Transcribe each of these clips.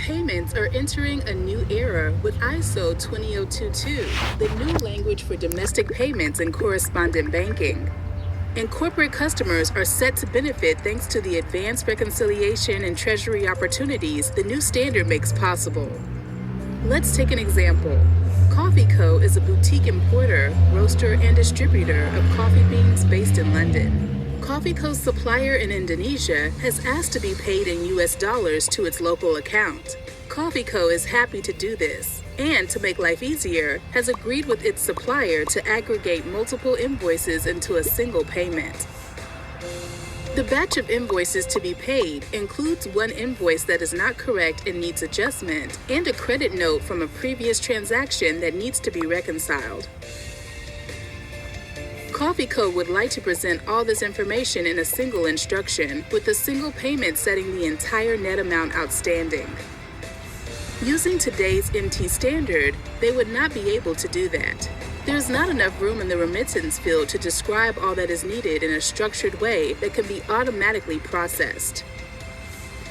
Payments are entering a new era with ISO 20022, the new language for domestic payments and correspondent banking. And corporate customers are set to benefit thanks to the advanced reconciliation and treasury opportunities the new standard makes possible. Let's take an example. Coffee Co. is a boutique importer, roaster, and distributor of coffee beans based in London. Coffee Co.'s supplier in Indonesia has asked to be paid in US dollars to its local account. Coffee Co. is happy to do this, and to make life easier, has agreed with its supplier to aggregate multiple invoices into a single payment. The batch of invoices to be paid includes one invoice that is not correct and needs adjustment, and a credit note from a previous transaction that needs to be reconciled. Coffee Co. would like to present all this information in a single instruction, with a single payment setting the entire net amount outstanding. Using today's MT standard, they would not be able to do that. There's not enough room in the remittance field to describe all that is needed in a structured way that can be automatically processed.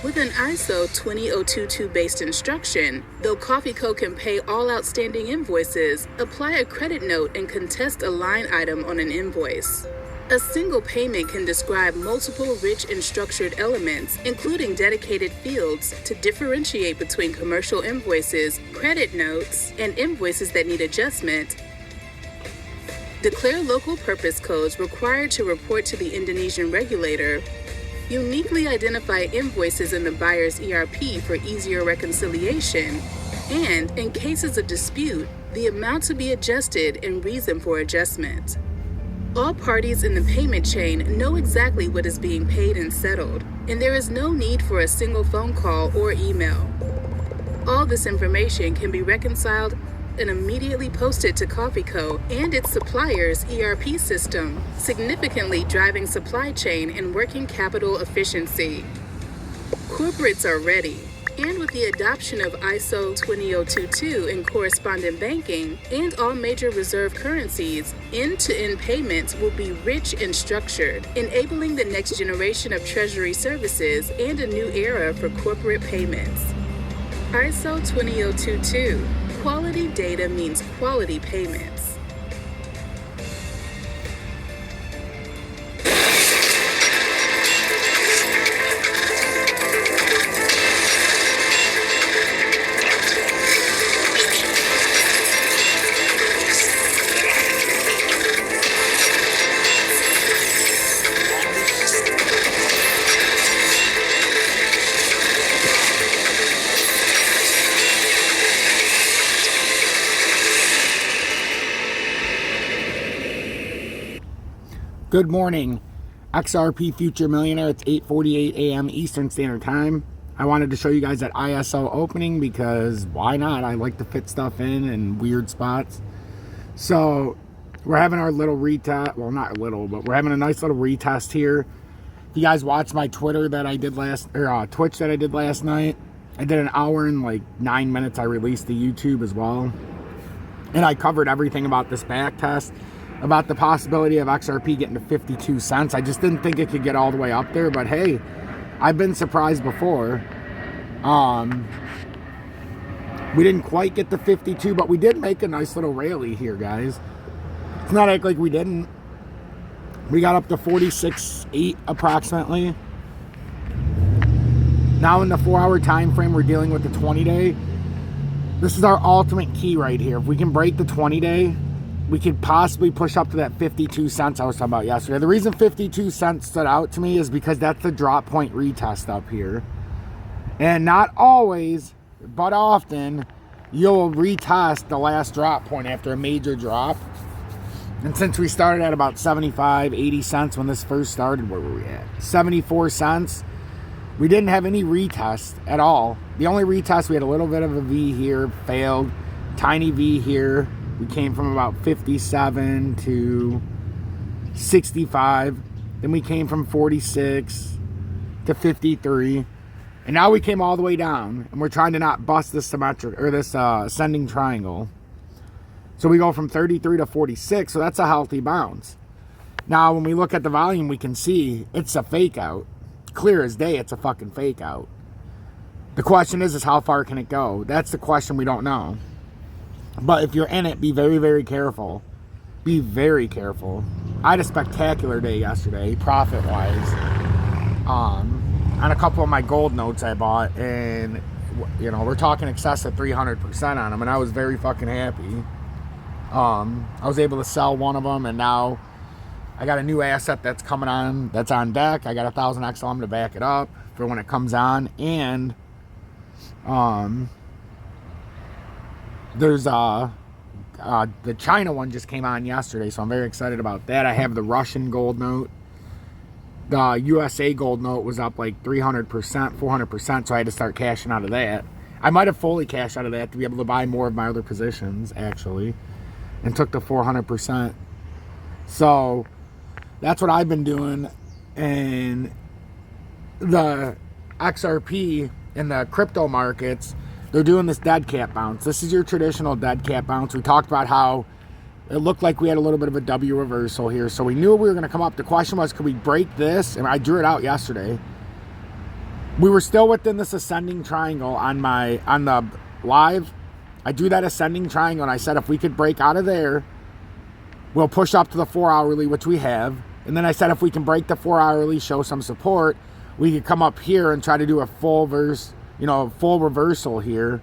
With an ISO 20022-based instruction, though Coffee Co. can pay all outstanding invoices, apply a credit note and contest a line item on an invoice. A single payment can describe multiple rich and structured elements, including dedicated fields, to differentiate between commercial invoices, credit notes, and invoices that need adjustment. Declare local purpose codes required to report to the Indonesian regulator. Uniquely identify invoices in the buyer's ERP for easier reconciliation, and, in cases of dispute, the amount to be adjusted and reason for adjustment. All parties in the payment chain know exactly what is being paid and settled, and there is no need for a single phone call or email. All this information can be reconciled and immediately posted to Coffee Co. and its supplier's ERP system, significantly driving supply chain and working capital efficiency. Corporates are ready, and with the adoption of ISO 20022 in correspondent banking and all major reserve currencies, end-to-end payments will be rich and structured, enabling the next generation of treasury services and a new era for corporate payments. ISO 20022. Quality data means quality payments. Good morning, XRP Future Millionaire. It's 8:48 a.m. Eastern Standard Time. I wanted to show you guys that ISO opening because why not? I like to fit stuff in weird spots. So we're having our little retest. Well, not little, but we're having a nice little retest here. If you guys watched my Twitter that I did Twitch that I did last night, I did an hour and like 9 minutes. I released to YouTube as well, and I covered everything about this back test, about the possibility of XRP getting to 52 cents. I just didn't think it could get all the way up there, but hey, I've been surprised before. We didn't quite get to 52, but we did make a nice little rally here, guys. It's not like we didn't. We got up to 46.8 approximately. Now in the 4-hour time frame, we're dealing with the 20-day. This is our ultimate key right here. If we can break the 20-day, we could possibly push up to that 52 cents I was talking about yesterday. The reason 52 cents stood out to me is because that's the drop point retest up here. And not always, but often, you'll retest the last drop point after a major drop. And since we started at about 75, 80 cents when this first started, where were we at? 74 cents. We didn't have any retest at all. The only retest, we had a little bit of a V here, failed. Tiny V here. We came from about 57 to 65. Then we came from 46 to 53. And now we came all the way down. And we're trying to not bust this symmetric, or this ascending triangle. So we go from 33 to 46. So that's a healthy bounce. Now, when we look at the volume, we can see it's a fake out. Clear as day, it's a fucking fake out. The question is how far can it go? That's the question we don't know. But if you're in it, be very, very careful. Be very careful. I had a spectacular day yesterday, profit-wise, on a couple of my gold notes I bought, and you know, we're talking excess of 300% on them, and I was very fucking happy. I was able to sell one of them, and now I got a new asset that's coming on, that's on deck. I got 1,000 XLM to back it up for when it comes on, and there's the China one just came on yesterday, so I'm very excited about that. I have the Russian gold note. The USA gold note was up like 300%, 400%, so I had to start cashing out of that. I might have fully cashed out of that to be able to buy more of my other positions, actually, and took the 400%. So that's what I've been doing. And the XRP in the crypto markets, they're doing this dead cat bounce. This is your traditional dead cat bounce. We talked about how it looked like we had a little bit of a W reversal here, so we knew we were going to come up. The question was, could we break this? And I drew it out yesterday. We were still within this ascending triangle on the live. I drew that ascending triangle, and I said if we could break out of there, we'll push up to the 4-hourly, which we have. And then I said if we can break the 4-hourly, show some support, we could come up here and try to do a full reversal here,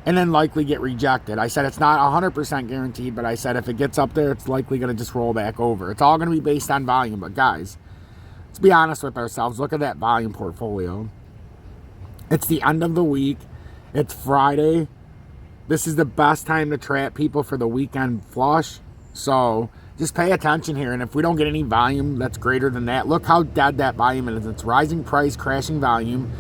and then likely get rejected. I said it's not 100% guaranteed, but I said if it gets up there, it's likely going to just roll back over. It's all going to be based on volume. But guys, let's be honest with ourselves. Look at that volume portfolio. It's the end of the week. It's Friday. This is the best time to trap people for the weekend flush. So just pay attention here. And if we don't get any volume that's greater than that, look how dead that volume is. It's rising price, crashing volume.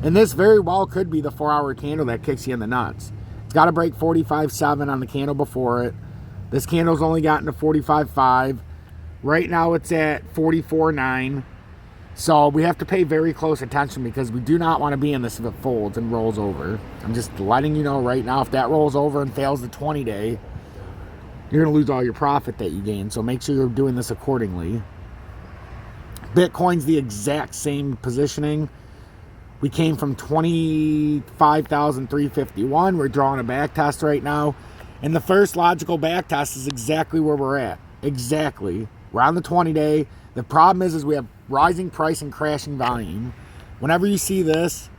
And this very well could be the 4-hour candle that kicks you in the nuts. It's got to break 45.7 on the candle before it. This candle's only gotten to 45.5. Right now it's at 44.9. So we have to pay very close attention because we do not want to be in this if it folds and rolls over. I'm just letting you know right now, if that rolls over and fails the 20-day, you're going to lose all your profit that you gain. So make sure you're doing this accordingly. Bitcoin's the exact same positioning. We came from 25,351. We're drawing a back test right now. And the first logical back test is exactly where we're at. Exactly. We're on the 20-day. The problem is we have rising price and crashing volume. Whenever you see this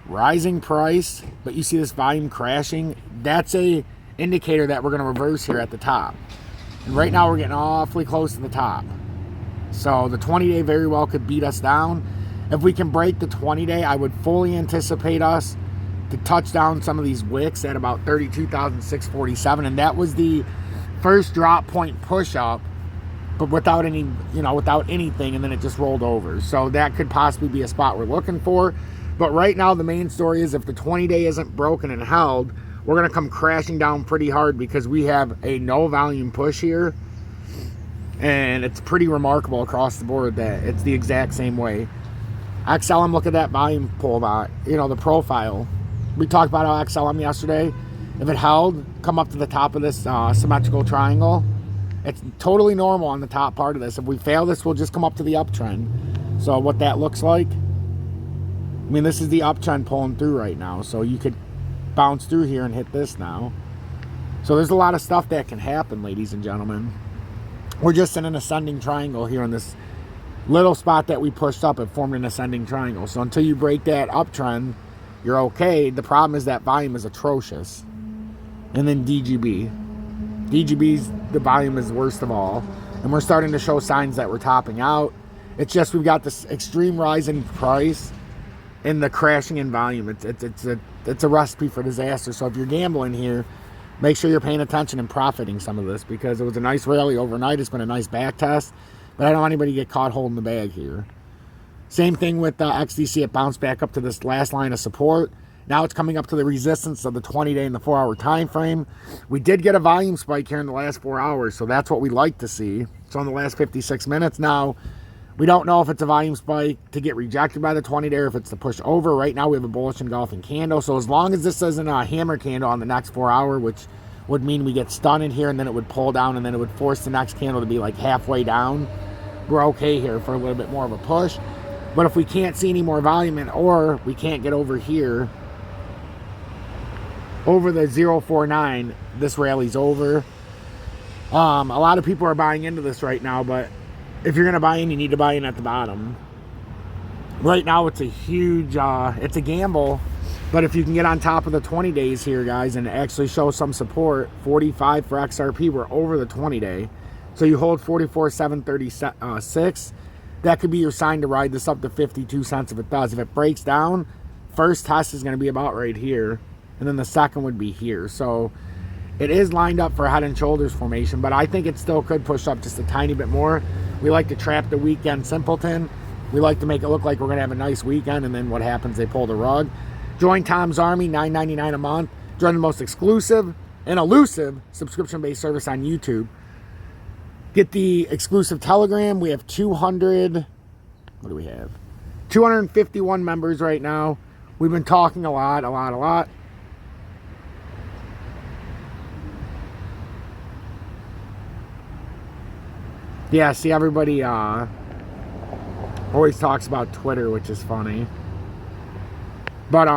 rising price, but you see this volume crashing, that's a indicator that we're going to reverse here at the top. And right now we're getting awfully close to the top. So the 20-day very well could beat us down. If we can break the 20-day, I would fully anticipate us to touch down some of these wicks at about 32,647, and that was the first drop point push up, but without any, without anything, and then it just rolled over. So that could possibly be a spot we're looking for. But right now, the main story is if the 20-day isn't broken and held, we're going to come crashing down pretty hard because we have a no volume push here, and it's pretty remarkable across the board that it's the exact same way. XLM, look at that volume pull, the profile. We talked about how XLM yesterday, if it held, come up to the top of this symmetrical triangle. It's totally normal on the top part of this. If we fail this, we'll just come up to the uptrend. So what that looks like, this is the uptrend pulling through right now. So you could bounce through here and hit this now. So there's a lot of stuff that can happen, ladies and gentlemen. We're just in an ascending triangle here on this little spot that we pushed up. It formed an ascending triangle. So until you break that uptrend, you're okay. The problem is that volume is atrocious. And then DGB's, the volume is worst of all. And we're starting to show signs that we're topping out. It's just we've got this extreme rise in price and the crashing in volume. It's a recipe for disaster. So if you're gambling here, make sure you're paying attention and profiting some of this, because it was a nice rally overnight. It's been a nice back test. But I don't want anybody to get caught holding the bag here. Same thing with XDC. It bounced back up to this last line of support. Now it's coming up to the resistance of the 20-day and the 4-hour time frame. We did get a volume spike here in the last 4 hours, so that's what we like to see. So in the last 56 minutes now, we don't know if it's a volume spike to get rejected by the 20-day or if it's to push over. Right now we have a bullish engulfing candle. So as long as this isn't a hammer candle on the next 4 hour, which would mean we get stunned in here and then it would pull down and then it would force the next candle to be like halfway down, we're okay here for a little bit more of a push. But if we can't see any more volume or we can't get over here, over the 049, this rally's over. A lot of people are buying into this right now, but if you're going to buy in, you need to buy in at the bottom. Right now, it's a huge, it's a gamble. But if you can get on top of the 20 days here, guys, and actually show some support, 45 for XRP, we're over the 20-day. So you hold 44,736. That could be your sign to ride this up to 52 cents if it does. If it breaks down, first test is going to be about right here. And then the second would be here. So it is lined up for head and shoulders formation, but I think it still could push up just a tiny bit more. We like to trap the weekend simpleton. We like to make it look like we're going to have a nice weekend, and then what happens, they pull the rug. Join Tom's Army, $9.99 a month. Join the most exclusive and elusive subscription-based service on YouTube. Get the exclusive Telegram. We have 200, what do we have? 251 members right now. We've been talking a lot. Yeah, see, everybody always talks about Twitter, which is funny. But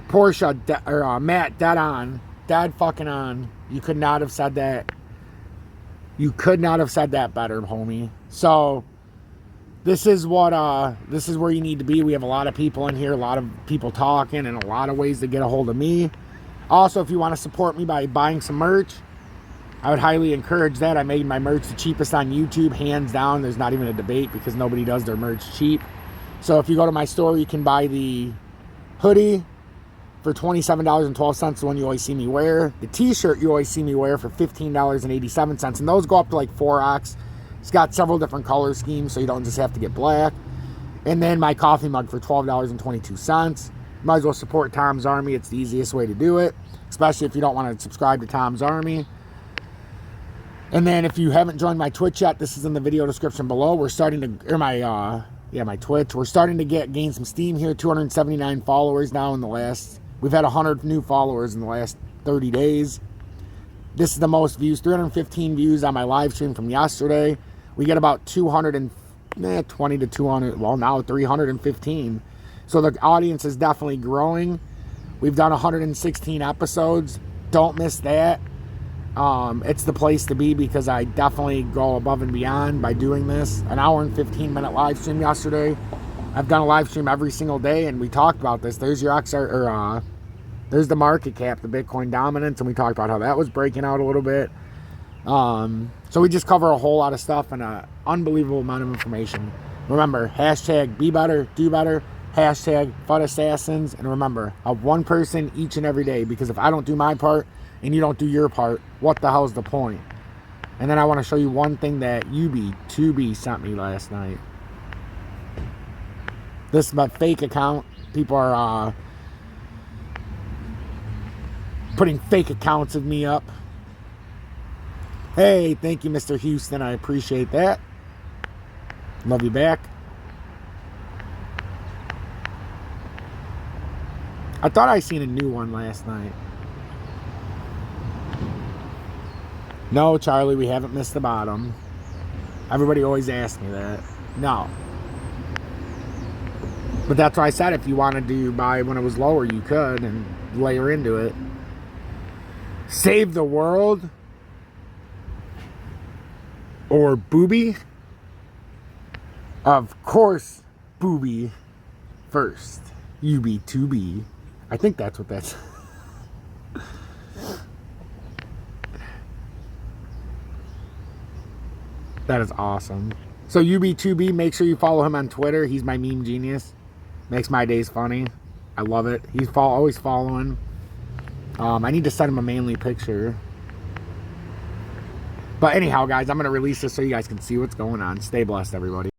Portia or Matt, dead fucking on. You could not have said that. You could not have said that better, homie. So this is what this is where you need to be. We have a lot of people in here, a lot of people talking, and a lot of ways to get a hold of me. Also, if you want to support me by buying some merch, I would highly encourage that. I made my merch the cheapest on YouTube, hands down. There's not even a debate because nobody does their merch cheap. So if you go to my store, you can buy the hoodie for $27.12, the one you always see me wear. The t-shirt you always see me wear for $15.87. And those go up to like 4X. It's got several different color schemes, so you don't just have to get black. And then my coffee mug for $12.22. Might as well support Tom's Army. It's the easiest way to do it, especially if you don't want to subscribe to Tom's Army. And then if you haven't joined my Twitch yet, this is in the video description below. We're starting to, or my Twitch. We're starting to gain some steam here. 279 followers now in the last, we've had 100 new followers in the last 30 days. This is the most views, 315 views on my live stream from yesterday. We get about 220 to 200, well now 315. So the audience is definitely growing. We've done 116 episodes. Don't miss that. It's the place to be because I definitely go above and beyond by doing this. An hour and 15-minute live stream yesterday. I've done a live stream every single day, and we talked about this. There's your there's the market cap, the Bitcoin dominance, and we talked about how that was breaking out a little bit. So we just cover a whole lot of stuff and an unbelievable amount of information. Remember, hashtag be better, do better, hashtag FUD assassins, and remember, help one person each and every day, because if I don't do my part and you don't do your part, what the hell's the point? And then I want to show you one thing that UB2B sent me last night. This is my fake account. People are putting fake accounts of me up. Hey, thank you, Mr. Houston. I appreciate that. Love you back. I thought I seen a new one last night. No, Charlie, we haven't missed the bottom. Everybody always asks me that. No. But that's why I said if you wanted to buy when it was lower, you could and layer into it. Save the world or booby? Of course, booby first. UB2B. I think that's what that's. That is awesome. So UB2B, make sure you follow him on Twitter. He's my meme genius. Makes my days funny. I love it. He's always following. I need to send him a manly picture. But anyhow, guys, I'm going to release this so you guys can see what's going on. Stay blessed, everybody.